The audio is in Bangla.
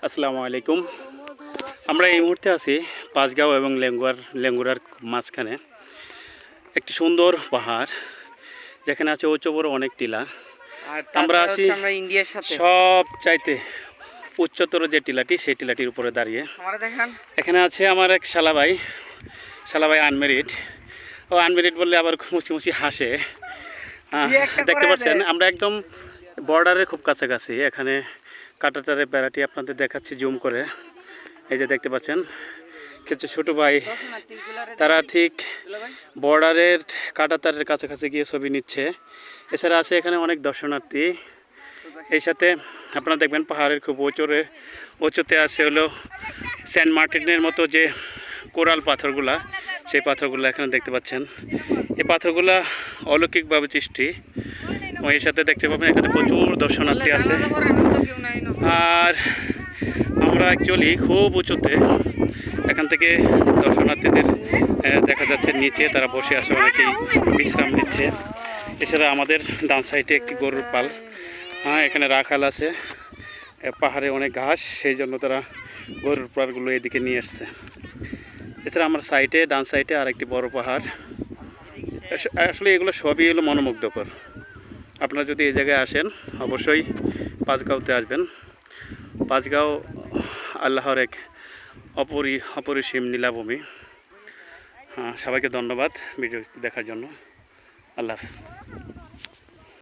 আসসালামু আলাইকুম। আমরা এই মুহূর্তে আছি পাঁচগাঁও এবং লেঙ্গুরার মাঝখানে একটি সুন্দর পাহাড়, যেখানে আছে উঁচু বড় অনেক টিলা। আর আমরা তাছাড়া আছি হচ্ছে আমরা ইন্ডিয়ার সাথে সব চাইতে উচ্চতর যে টিলাটি, সেই টিলাটির উপরে দাঁড়িয়ে। আমরা দেখান এখানে আছে আমার এক শালাভাই আনমেরিড। ও আনমেরিড বললে আবার মুছি হাসে। দেখতে পাচ্ছেন আমরা একদম বর্ডারের খুব কাছাকাছি। এখানে কাঁটাতারের বেড়াটি আপনাদের দেখাচ্ছি জুম করে। এই যে দেখতে পাচ্ছেন কিছু ছোটো ভাই, তারা ঠিক বর্ডারের কাঁটাতারের কাছাকাছি গিয়ে ছবি নিচ্ছে। এছাড়া আছে এখানে অনেক দর্শনার্থী। এই সাথে আপনারা দেখবেন পাহাড়ের খুব উঁচুতে আছে হলো সেন্ট মার্টিনের মতো যে কোরাল পাথরগুলা, সেই পাথরগুলো এখানে দেখতে পাচ্ছেন। এই পাথরগুলা অলৌকিকভাবে সৃষ্টি। এর সাথে দেখতে পাবেন এখানে প্রচুর দর্শনার্থী আছে। আর আমরা অ্যাকচুয়ালি খুব উঁচুতে, এখান থেকে দর্শনার্থীদের দেখা যাচ্ছে নিচে তারা বসে আছে, অনেকেই বিশ্রাম নিচ্ছে। এছাড়া আমাদের ডান সাইডে একটি গরুর পাল, এখানে রাখাল আছে। পাহাড়ে অনেক ঘাস, সেই জন্য তারা গরুর পালগুলো এদিকে নিয়ে আসছে। এছাড়া আমার ডান সাইডে আর একটি বড় পাহাড়। আসলে এগুলো সবই হলো মনোমুগ্ধকর। আপনারা যদি এই জায়গায় আসেন অবশ্যই পাঁচগাঁওতে আসবেন। পাঁচগাঁও আল্লাহর এক অপরিসীম নীলাভূমি। সবাইকে ধন্যবাদ ভিডিও দেখার জন্য। আল্লাহ হাফেজ।